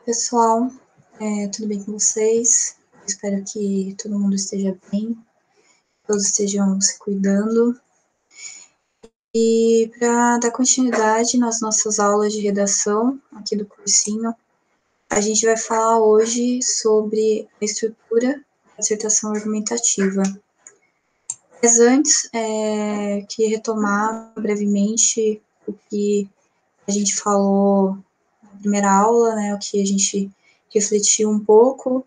Pessoal, tudo bem com vocês? Espero que todo mundo esteja bem, todos estejam se cuidando. E para dar continuidade nas nossas aulas de redação aqui do cursinho, a gente vai falar hoje sobre a estrutura da dissertação argumentativa. Mas antes, queria retomar brevemente o que a gente falou na primeira aula, né, o que a gente refletiu um pouco,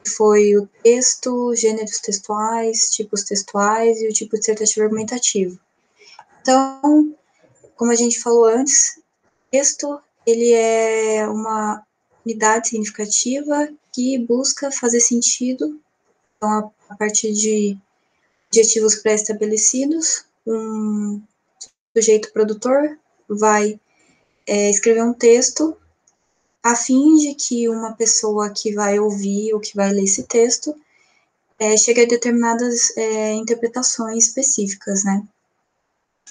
foi o texto, gêneros textuais, tipos textuais e o tipo dissertativo argumentativo. Então, como a gente falou antes, o texto, ele é uma unidade significativa que busca fazer sentido, então, a partir de objetivos pré-estabelecidos, um sujeito produtor vai escrever um texto a fim de que uma pessoa que vai ouvir ou que vai ler esse texto chega a determinadas interpretações específicas, né?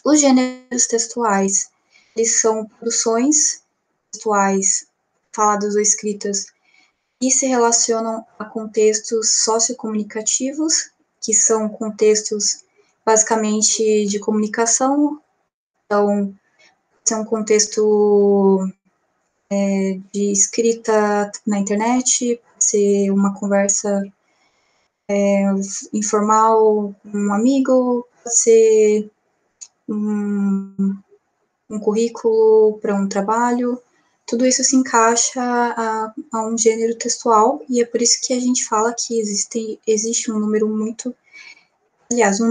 Os gêneros textuais, eles são produções textuais faladas ou escritas que se relacionam a contextos sociocomunicativos, que são contextos basicamente de comunicação, então, é um contexto de escrita na internet, pode ser uma conversa informal com um amigo, pode ser um currículo para um trabalho, tudo isso se encaixa a um gênero textual, e é por isso que a gente fala que existe um número um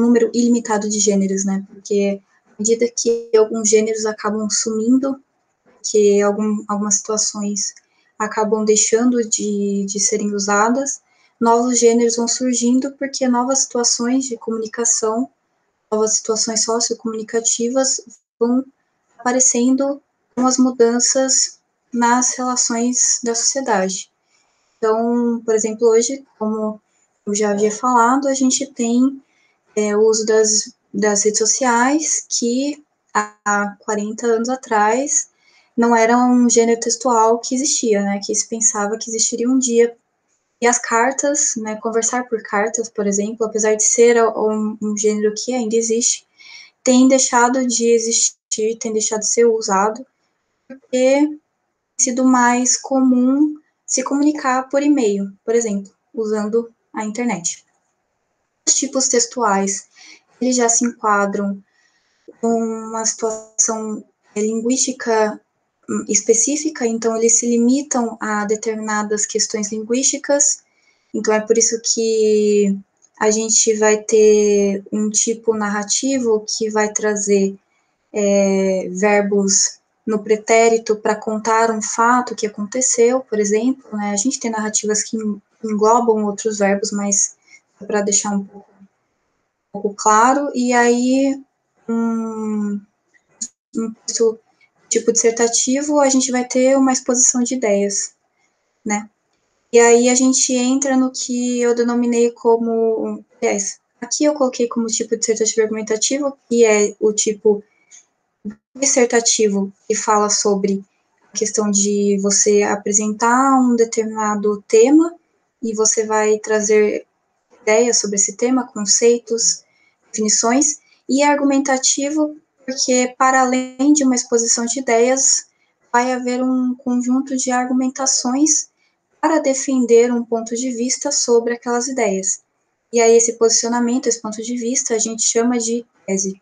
número ilimitado de gêneros, né? Porque à medida que alguns gêneros acabam sumindo, que algumas situações acabam deixando de serem usadas, novos gêneros vão surgindo porque novas situações de comunicação, novas situações sociocomunicativas vão aparecendo com as mudanças nas relações da sociedade. Então, por exemplo, hoje, como eu já havia falado, a gente tem o uso das redes sociais, que há 40 anos atrás não era um gênero textual que existia, né, que se pensava que existiria um dia. E as cartas, né, conversar por cartas, por exemplo, apesar de ser um gênero que ainda existe, tem deixado de existir, tem deixado de ser usado, porque tem sido mais comum se comunicar por e-mail, por exemplo, usando a internet. Os tipos textuais, eles já se enquadram uma situação linguística específica, então eles se limitam a determinadas questões linguísticas, então é por isso que a gente vai ter um tipo narrativo que vai trazer verbos no pretérito para contar um fato que aconteceu, por exemplo, né? A gente tem narrativas que englobam outros verbos, mas para deixar um pouco claro, e aí um tipo dissertativo, a gente vai ter uma exposição de ideias, né? E aí a gente entra no que eu denominei como, aqui eu coloquei como tipo dissertativo argumentativo, que é o tipo dissertativo, que fala sobre a questão de você apresentar um determinado tema e você vai trazer ideias sobre esse tema, conceitos, definições, e argumentativo, porque para além de uma exposição de ideias, vai haver um conjunto de argumentações para defender um ponto de vista sobre aquelas ideias. E aí esse posicionamento, esse ponto de vista, a gente chama de tese.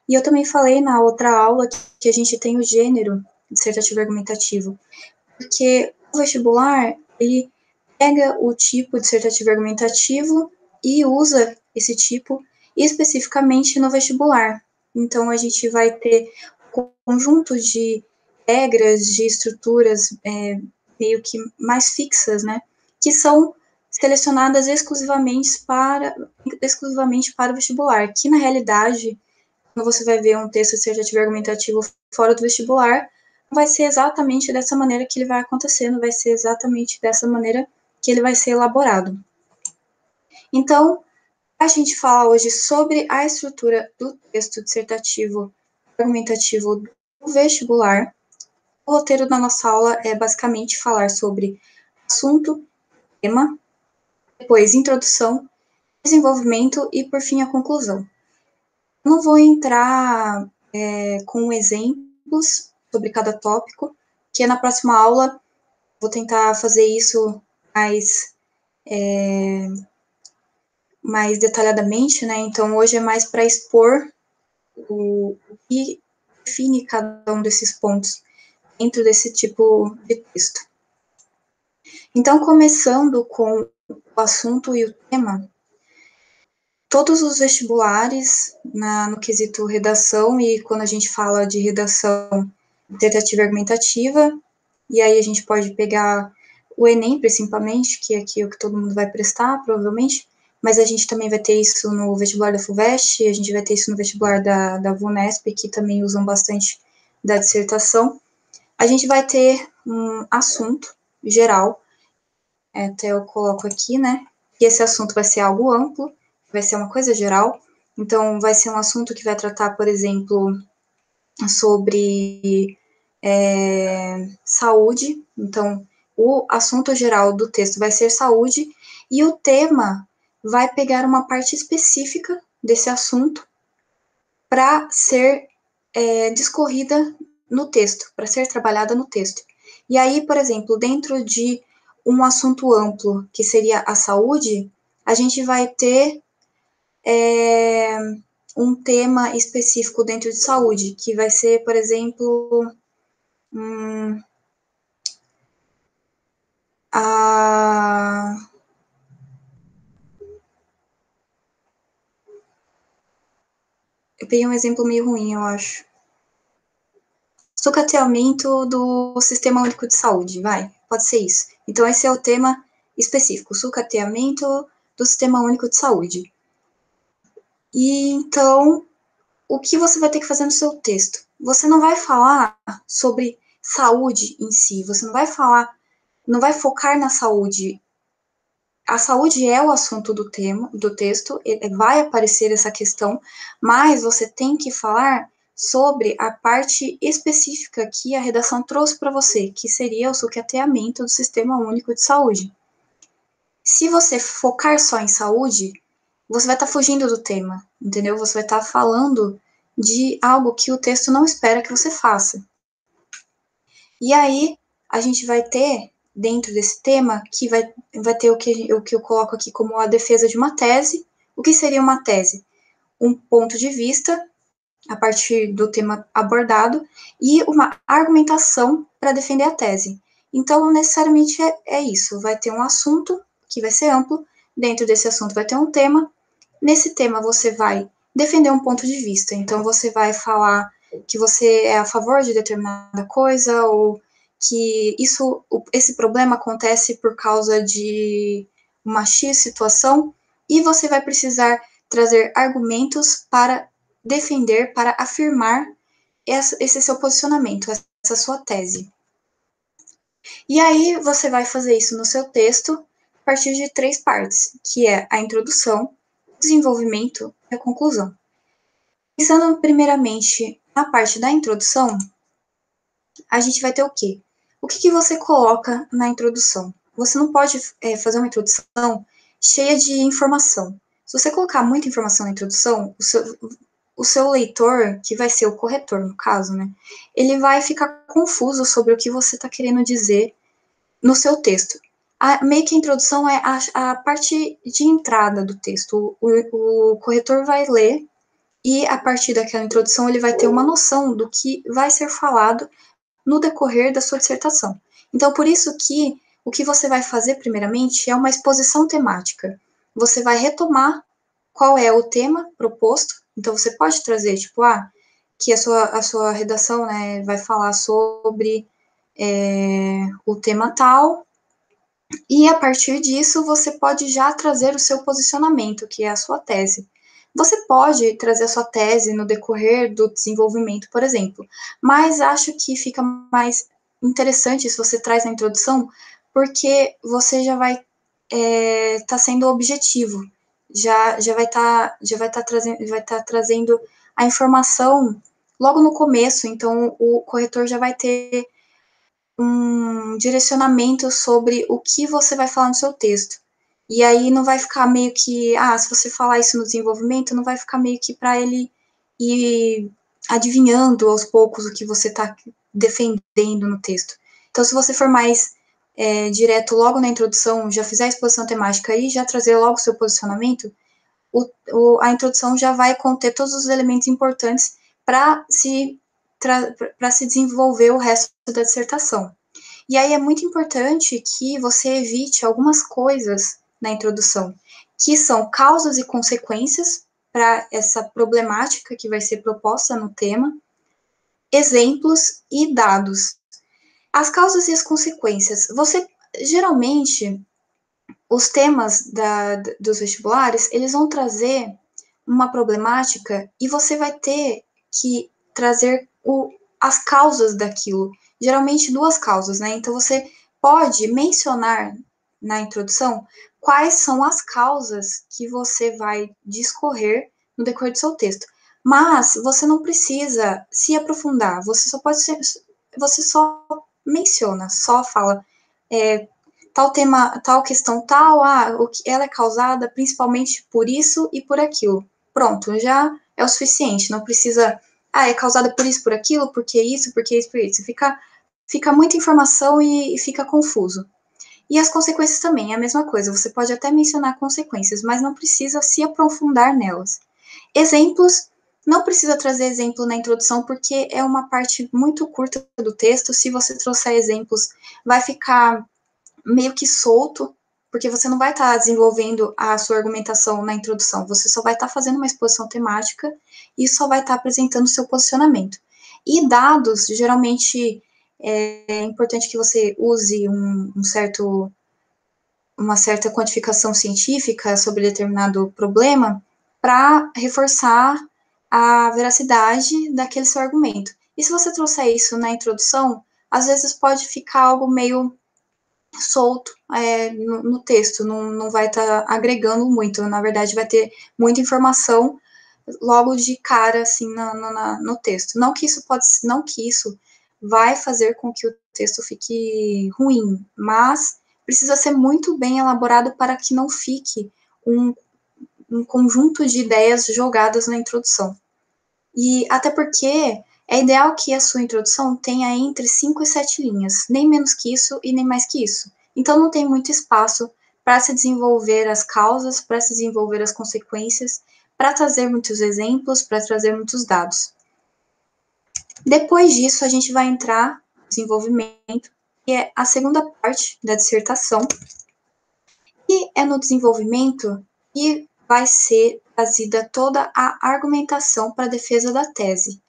E eu também falei na outra aula que a gente tem o gênero dissertativo argumentativo, porque o vestibular, ele pega o tipo dissertativo argumentativo e usa esse tipo especificamente no vestibular. Então, a gente vai ter um conjunto de regras, de estruturas meio que mais fixas, né, que são selecionadas exclusivamente para o vestibular, que na realidade, quando você vai ver um texto dissertativo argumentativo fora do vestibular, não vai ser exatamente dessa maneira que ele vai acontecer, não vai ser exatamente dessa maneira que ele vai ser elaborado. Então, a gente fala hoje sobre a estrutura do texto dissertativo argumentativo do vestibular, O roteiro da nossa aula é basicamente falar sobre assunto, tema, depois introdução, desenvolvimento e, por fim, a conclusão. Não vou entrar com exemplos sobre cada tópico, que na próxima aula vou tentar fazer isso mais detalhadamente, né? Então, hoje é mais para expor o que define cada um desses pontos dentro desse tipo de texto. Então, começando com o assunto e o tema, todos os vestibulares no quesito redação, e quando a gente fala de redação interpretativa e argumentativa, e aí a gente pode pegar o Enem, principalmente, que aqui é o que todo mundo vai prestar, provavelmente, mas a gente também vai ter isso no vestibular da FUVEST, a gente vai ter isso no vestibular da VUNESP, que também usam bastante da dissertação. A gente vai ter um assunto geral, até eu coloco aqui, né, que esse assunto vai ser algo amplo, vai ser uma coisa geral, então vai ser um assunto que vai tratar, por exemplo, sobre saúde, então o assunto geral do texto vai ser saúde, e o tema vai pegar uma parte específica desse assunto para ser discorrida no texto, para ser trabalhada no texto. E aí, por exemplo, dentro de um assunto amplo, que seria a saúde, a gente vai ter um tema específico dentro de saúde, que vai ser, por exemplo, eu peguei um exemplo meio ruim, eu acho. Sucateamento do Sistema Único de Saúde, vai, pode ser isso. Então, esse é o tema específico, sucateamento do Sistema Único de Saúde. E, então, o que você vai ter que fazer no seu texto? Você não vai falar sobre saúde em si, você não vai falar, não vai focar na saúde. A saúde é o assunto do tema, do texto, vai aparecer essa questão, mas você tem que falar sobre a parte específica que a redação trouxe para você, que seria o sucateamento do Sistema Único de Saúde. Se você focar só em saúde, você vai estar fugindo do tema, entendeu? Você vai estar falando de algo que o texto não espera que você faça. E aí, a gente vai ter, dentro desse tema, que vai ter o que eu coloco aqui como a defesa de uma tese. O que seria uma tese? Um ponto de vista, a partir do tema abordado, e uma argumentação para defender a tese. Então, não necessariamente é isso. Vai ter um assunto que vai ser amplo, dentro desse assunto vai ter um tema. Nesse tema, você vai defender um ponto de vista. Então, você vai falar que você é a favor de determinada coisa, ou que esse problema acontece por causa de uma X situação, e você vai precisar trazer argumentos para defender, para afirmar esse seu posicionamento, essa sua tese. E aí você vai fazer isso no seu texto a partir de 3 partes, que é a introdução, o desenvolvimento e a conclusão. Pensando primeiramente na parte da introdução, a gente vai ter o quê? O que você coloca na introdução? Você não pode fazer uma introdução cheia de informação. Se você colocar muita informação na introdução, o seu leitor, que vai ser o corretor no caso, né, ele vai ficar confuso sobre o que você está querendo dizer no seu texto. Meio que a introdução é a parte de entrada do texto. O corretor vai ler e, a partir daquela introdução, ele vai ter uma noção do que vai ser falado no decorrer da sua dissertação. Então, por isso que o que você vai fazer, primeiramente, é uma exposição temática. Você vai retomar qual é o tema proposto. Então, você pode trazer, tipo, que a sua redação, né, vai falar sobre o tema tal, e a partir disso você pode já trazer o seu posicionamento, que é a sua tese. Você pode trazer a sua tese no decorrer do desenvolvimento, por exemplo, mas acho que fica mais interessante se você traz na introdução, porque você já vai estar sendo objetivo, já vai estar trazendo a informação logo no começo, então o corretor já vai ter um direcionamento sobre o que você vai falar no seu texto. E aí não vai ficar meio que, se você falar isso no desenvolvimento, não vai ficar meio que para ele ir adivinhando aos poucos o que você está defendendo no texto. Então, se você for mais direto logo na introdução, já fizer a exposição temática e já trazer logo o seu posicionamento, a introdução já vai conter todos os elementos importantes para se desenvolver o resto da dissertação. E aí é muito importante que você evite algumas coisas na introdução, que são causas e consequências para essa problemática que vai ser proposta no tema, exemplos e dados. As causas e as consequências. Geralmente, os temas dos vestibulares, eles vão trazer uma problemática e você vai ter que trazer as causas daquilo. Geralmente, duas causas, né? Então, você pode mencionar na introdução quais são as causas que você vai discorrer no decorrer do seu texto. Mas você não precisa se aprofundar, você só menciona, só fala tal tema, tal questão tal, ela é causada principalmente por isso e por aquilo. Pronto, já é o suficiente, não precisa, é causada por isso, por aquilo, porque isso, porque isso, por isso. Fica muita informação e fica confuso. E as consequências também, é a mesma coisa, você pode até mencionar consequências, mas não precisa se aprofundar nelas. Exemplos, não precisa trazer exemplo na introdução, porque é uma parte muito curta do texto, se você trouxer exemplos, vai ficar meio que solto, porque você não vai estar desenvolvendo a sua argumentação na introdução, você só vai estar fazendo uma exposição temática e só vai estar apresentando o seu posicionamento. E dados, geralmente, é importante que você use uma certa quantificação científica sobre determinado problema para reforçar a veracidade daquele seu argumento. E se você trouxer isso na introdução, às vezes pode ficar algo meio solto no texto, não vai estar agregando muito, na verdade vai ter muita informação logo de cara, assim, no texto. Não que isso vai fazer com que o texto fique ruim, mas precisa ser muito bem elaborado para que não fique um conjunto de ideias jogadas na introdução. E até porque é ideal que a sua introdução tenha entre 5 e 7 linhas, nem menos que isso e nem mais que isso. Então não tem muito espaço para se desenvolver as causas, para se desenvolver as consequências, para trazer muitos exemplos, para trazer muitos dados. Depois disso, a gente vai entrar no desenvolvimento, que é a segunda parte da dissertação, e é no desenvolvimento que vai ser trazida toda a argumentação para a defesa da tese.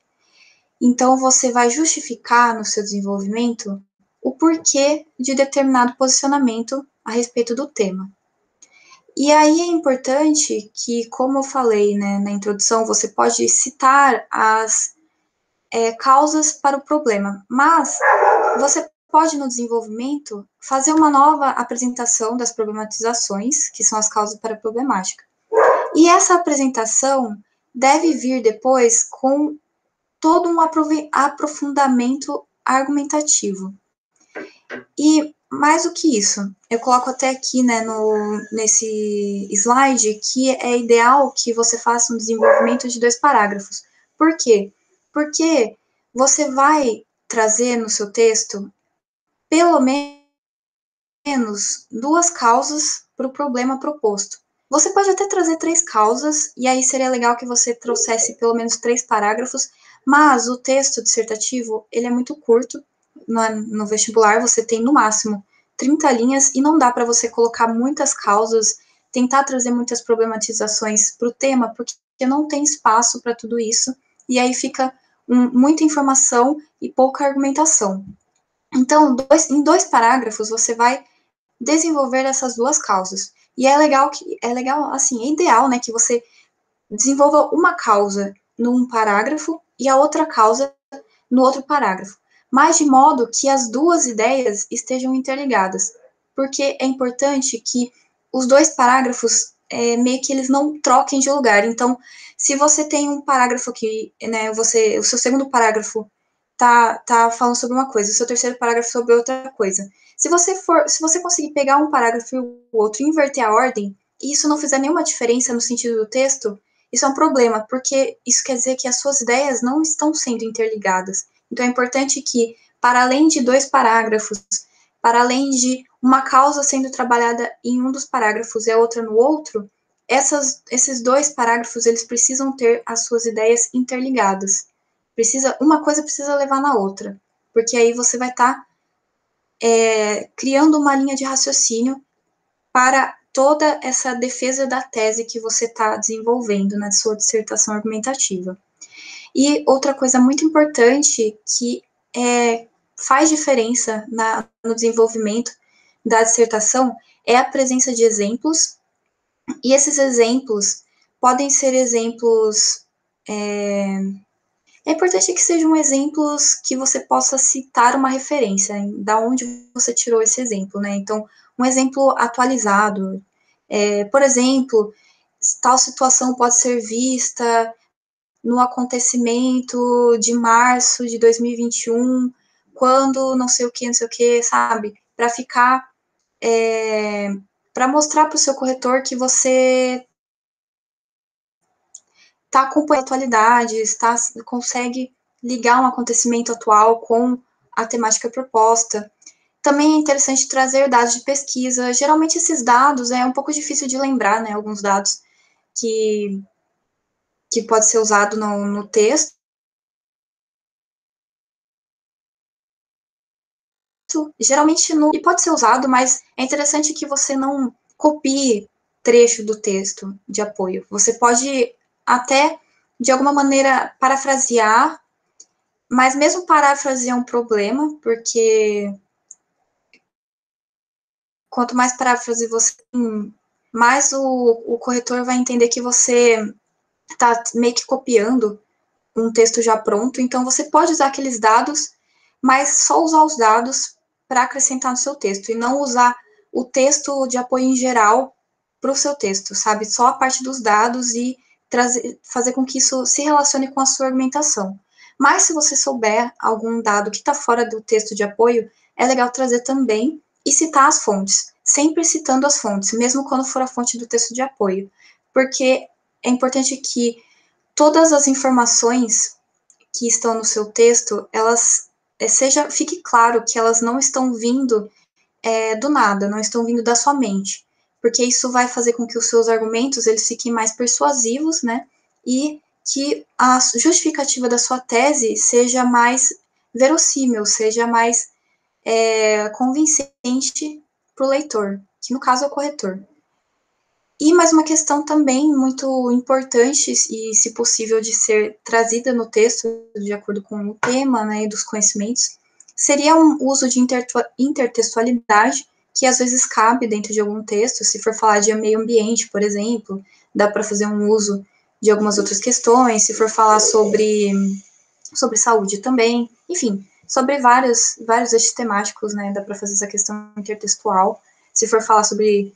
Então, você vai justificar no seu desenvolvimento o porquê de determinado posicionamento a respeito do tema. E aí é importante que, como eu falei, né, na introdução, você pode citar as causas para o problema, mas você pode, no desenvolvimento, fazer uma nova apresentação das problematizações, que são as causas para a problemática. E essa apresentação deve vir depois com todo um aprofundamento argumentativo. E mais do que isso, eu coloco até aqui, né, nesse slide, que é ideal que você faça um desenvolvimento de 2 parágrafos. Por quê? Porque você vai trazer no seu texto pelo menos 2 causas para o problema proposto. Você pode até trazer 3 causas, e aí seria legal que você trouxesse pelo menos 3 parágrafos, mas o texto dissertativo, ele é muito curto. No vestibular, você tem no máximo 30 linhas, e não dá para você colocar muitas causas, tentar trazer muitas problematizações para o tema, porque não tem espaço para tudo isso, e aí fica muita informação e pouca argumentação. Então, em 2 parágrafos, você vai desenvolver essas 2 causas. E é legal, assim, é ideal, né, que você desenvolva uma causa num parágrafo e a outra causa no outro parágrafo, mas de modo que as 2 ideias estejam interligadas, porque é importante que os 2 parágrafos meio que eles não troquem de lugar. Então, se você tem um parágrafo que, né, o seu segundo parágrafo tá falando sobre uma coisa, o seu terceiro parágrafo sobre outra coisa. Se você conseguir pegar um parágrafo e o outro e inverter a ordem, e isso não fizer nenhuma diferença no sentido do texto, isso é um problema, porque isso quer dizer que as suas ideias não estão sendo interligadas. Então é importante que, para além de 2 parágrafos, para além de uma causa sendo trabalhada em um dos parágrafos e a outra no outro, esses 2 parágrafos, eles precisam ter as suas ideias interligadas. Uma coisa precisa levar na outra, porque aí você vai estar criando uma linha de raciocínio para toda essa defesa da tese que você está desenvolvendo na sua dissertação argumentativa. E outra coisa muito importante que faz diferença no desenvolvimento da dissertação é a presença de exemplos, e esses exemplos podem ser exemplos. É importante que sejam exemplos que você possa citar uma referência, da onde você tirou esse exemplo, né? Então, um exemplo atualizado. Por exemplo, tal situação pode ser vista no acontecimento de março de 2021, quando não sei o que, sabe? Para ficar, para mostrar para o seu corretor que você está acompanhando a atualidade, consegue ligar um acontecimento atual com a temática proposta. Também é interessante trazer dados de pesquisa. Geralmente esses dados é um pouco difícil de lembrar, né? Alguns dados que pode ser usado no texto. Geralmente não, e pode ser usado, mas é interessante que você não copie trecho do texto de apoio. Você pode até, de alguma maneira, parafrasear, mas mesmo parafrasear é um problema, porque quanto mais paráfrase você tem, mais o corretor vai entender que você está meio que copiando um texto já pronto. Então, você pode usar aqueles dados, mas só usar os dados para acrescentar no seu texto, e não usar o texto de apoio em geral para o seu texto, sabe? Só a parte dos dados e fazer com que isso se relacione com a sua argumentação. Mas se você souber algum dado que está fora do texto de apoio, é legal trazer também e citar as fontes, sempre citando as fontes, mesmo quando for a fonte do texto de apoio, porque é importante que todas as informações que estão no seu texto, elas fique claro que elas não estão vindo do nada, não estão vindo da sua mente, porque isso vai fazer com que os seus argumentos eles fiquem mais persuasivos, né? E que a justificativa da sua tese seja mais verossímil, seja mais convincente para o leitor, que no caso é o corretor. E mais uma questão também muito importante e, se possível, de ser trazida no texto, de acordo com o tema, né, e dos conhecimentos, seria um uso de intertextualidade, que às vezes cabe dentro de algum texto. Se for falar de meio ambiente, por exemplo, dá para fazer um uso de algumas outras questões. Se for falar sobre saúde também, enfim, sobre vários eixos temáticos, né, dá para fazer essa questão intertextual. Se for falar sobre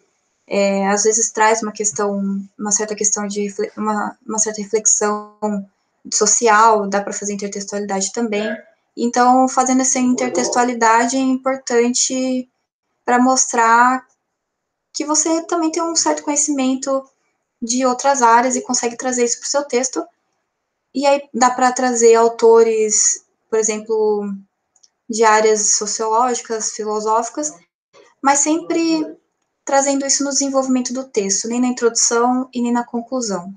às vezes traz uma certa questão de uma certa reflexão social, dá para fazer intertextualidade também. Então, fazendo essa intertextualidade é importante para mostrar que você também tem um certo conhecimento de outras áreas e consegue trazer isso para o seu texto. E aí dá para trazer autores, por exemplo, de áreas sociológicas, filosóficas, mas sempre trazendo isso no desenvolvimento do texto, nem na introdução e nem na conclusão.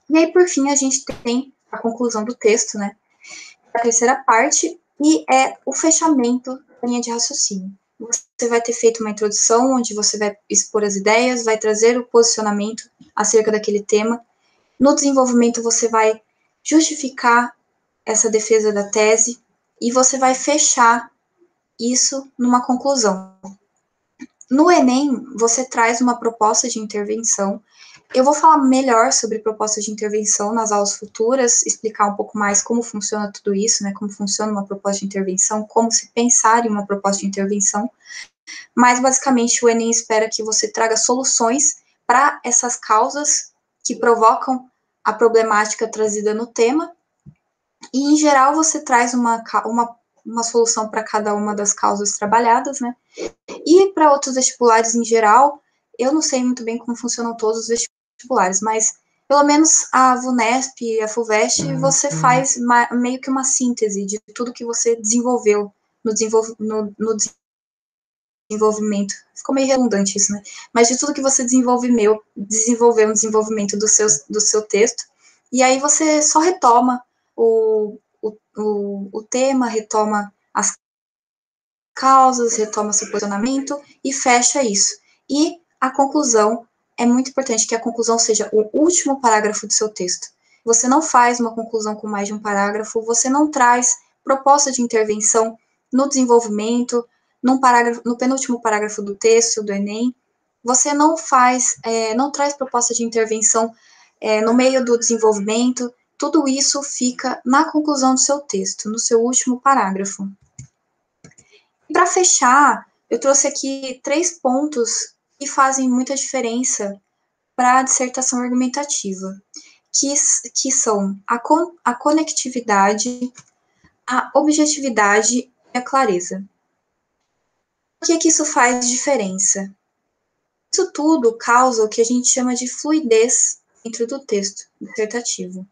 E aí, por fim, a gente tem a conclusão do texto, né? A terceira parte, e é o fechamento da linha de raciocínio. Você vai ter feito uma introdução, onde você vai expor as ideias, vai trazer o posicionamento acerca daquele tema. No desenvolvimento, você vai justificar essa defesa da tese e você vai fechar isso numa conclusão. No Enem, você traz uma proposta de intervenção. Eu vou falar melhor sobre proposta de intervenção nas aulas futuras, explicar um pouco mais como funciona tudo isso, né? Como funciona uma proposta de intervenção, como se pensar em uma proposta de intervenção. Mas, basicamente, o Enem espera que você traga soluções para essas causas que provocam a problemática trazida no tema. E, em geral, você traz uma solução para cada uma das causas trabalhadas, né? E para outros vestibulares em geral, eu não sei muito bem como funcionam todos os vestibulares, mas pelo menos a VUNESP e a FUVEST, você faz meio que uma síntese de tudo que você desenvolveu no desenvolvimento. Ficou meio redundante isso, né? Mas de tudo que você desenvolveu no desenvolvimento do seu texto. E aí você só retoma o tema, retoma as causas, retoma seu posicionamento e fecha isso. E a conclusão, é muito importante que a conclusão seja o último parágrafo do seu texto. Você não faz uma conclusão com mais de um parágrafo, você não traz proposta de intervenção no desenvolvimento, no penúltimo parágrafo do texto, do Enem. Você não não traz proposta de intervenção no meio do desenvolvimento. Tudo isso fica na conclusão do seu texto, no seu último parágrafo. Para fechar, eu trouxe aqui 3 pontos que fazem muita diferença para a dissertação argumentativa, que são a conectividade, a objetividade e a clareza. Por que isso faz diferença? Isso tudo causa o que a gente chama de fluidez dentro do texto dissertativo.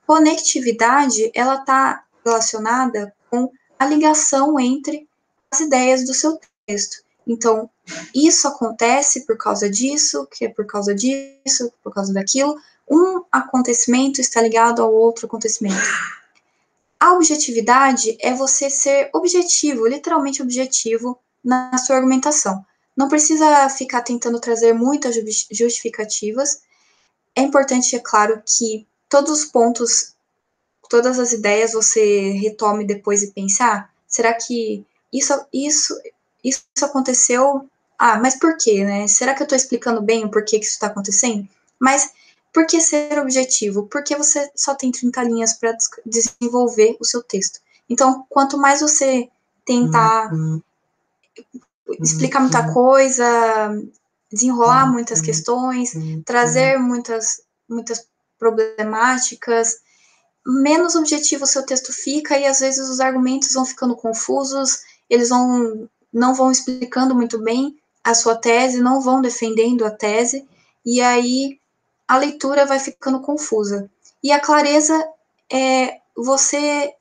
Conectividade, ela está relacionada com a ligação entre as ideias do seu texto. Então, isso acontece por causa disso, que é por causa disso, por causa daquilo. Um acontecimento está ligado ao outro acontecimento. A objetividade é você ser objetivo, literalmente objetivo, na sua argumentação. Não precisa ficar tentando trazer muitas justificativas. É importante, é claro, que todos os pontos, todas as ideias você retome depois e pensar, será que isso aconteceu? Ah, mas por quê, né? Será que eu estou explicando bem o porquê que isso está acontecendo? Mas por que ser objetivo? Porque você só tem 30 linhas para desenvolver o seu texto. Então, quanto mais você tentar explicar muita coisa, desenrolar muitas questões, trazer muitas problemáticas, menos objetivo o seu texto fica e às vezes os argumentos vão ficando confusos, eles não vão explicando muito bem a sua tese, não vão defendendo a tese, e aí a leitura vai ficando confusa. E a clareza é você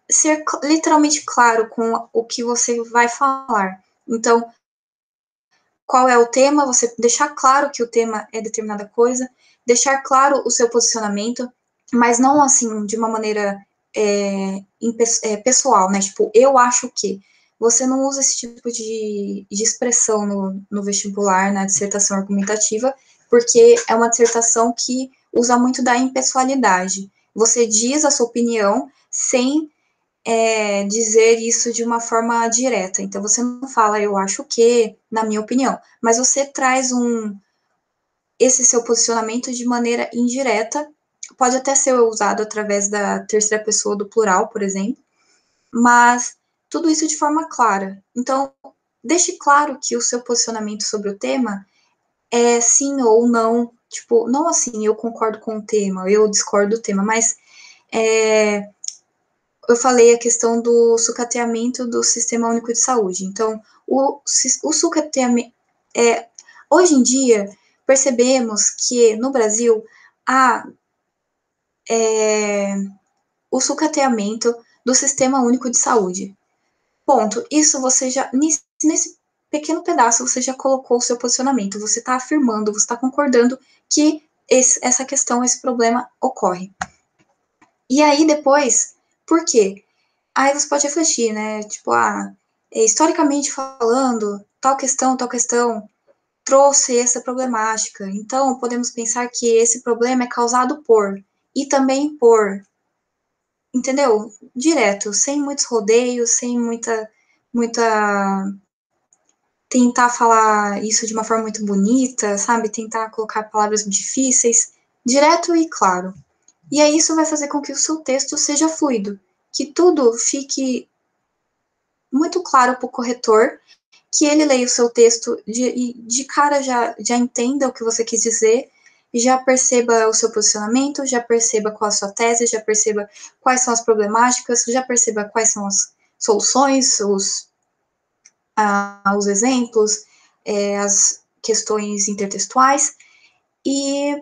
ser literalmente claro com o que você vai falar. Então, qual é o tema, você deixar claro que o tema é determinada coisa, deixar claro o seu posicionamento, mas não assim de uma maneira pessoal, né? Tipo, eu acho que. Você não usa esse tipo de expressão no vestibular, na dissertação argumentativa, porque é uma dissertação que usa muito da impessoalidade. Você diz a sua opinião sem dizer isso de uma forma direta. Então, você não fala, eu acho que, na minha opinião, mas você traz esse seu posicionamento de maneira indireta, pode até ser usado através da terceira pessoa do plural, por exemplo, mas tudo isso de forma clara. Então, deixe claro que o seu posicionamento sobre o tema é sim ou não, tipo, não assim, eu concordo com o tema, eu discordo do tema, mas eu falei a questão do sucateamento do Sistema Único de Saúde. Então, o sucateamento. Hoje em dia, percebemos que no Brasil há o sucateamento do Sistema Único de Saúde. Ponto. Isso você já. Nesse pequeno pedaço, você já colocou o seu posicionamento. Você está afirmando, você está concordando que essa questão, esse problema ocorre. E aí, depois, por quê? Aí você pode refletir, né? Tipo, historicamente falando, tal questão trouxe essa problemática. Então, podemos pensar que esse problema é causado por, e também por, entendeu? Direto, sem muitos rodeios, sem muita tentar falar isso de uma forma muito bonita, sabe? Tentar colocar palavras difíceis, direto e claro. E aí isso vai fazer com que o seu texto seja fluido, que tudo fique muito claro para o corretor, que ele leia o seu texto de cara já entenda o que você quis dizer, já perceba o seu posicionamento, já perceba qual a sua tese, já perceba quais são as problemáticas, já perceba quais são as soluções, os exemplos, as questões intertextuais, e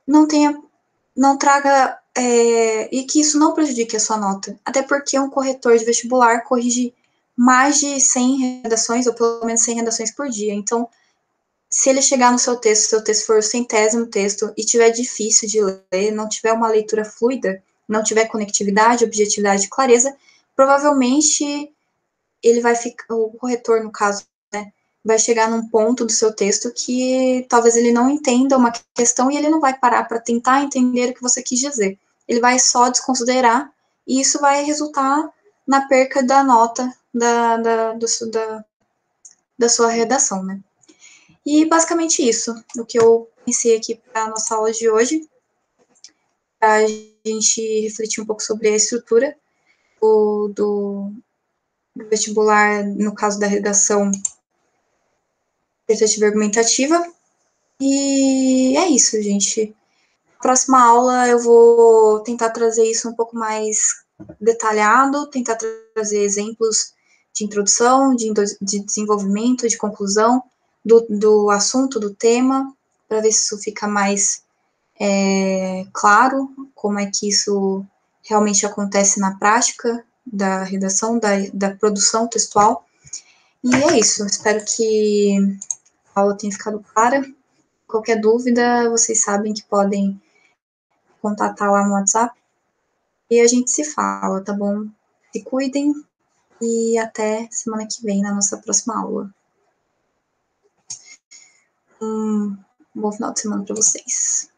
não traga, e que isso não prejudique a sua nota, até porque um corretor de vestibular corrige mais de 100 redações, ou pelo menos 100 redações por dia, então se ele chegar no seu texto for o 100º texto e tiver difícil de ler, não tiver uma leitura fluida, não tiver conectividade, objetividade e clareza, provavelmente ele vai ficar, o corretor, no caso, né, vai chegar num ponto do seu texto que talvez ele não entenda uma questão e ele não vai parar para tentar entender o que você quis dizer. Ele vai só desconsiderar e isso vai resultar na perca da nota da sua redação, né? E basicamente isso, o que eu pensei aqui para a nossa aula de hoje, para a gente refletir um pouco sobre a estrutura do vestibular, no caso da redação dissertativa argumentativa. E é isso, gente. Na próxima aula eu vou tentar trazer isso um pouco mais detalhado, tentar trazer exemplos de introdução, de desenvolvimento, de conclusão do assunto, do tema, para ver se isso fica mais claro, como é que isso realmente acontece na prática da redação, da produção textual. E é isso, espero que a aula tenha ficado clara. Qualquer dúvida, vocês sabem que podem contatar lá no WhatsApp e a gente se fala, tá bom? Se cuidem e até semana que vem na nossa próxima aula. Um bom final de semana para vocês.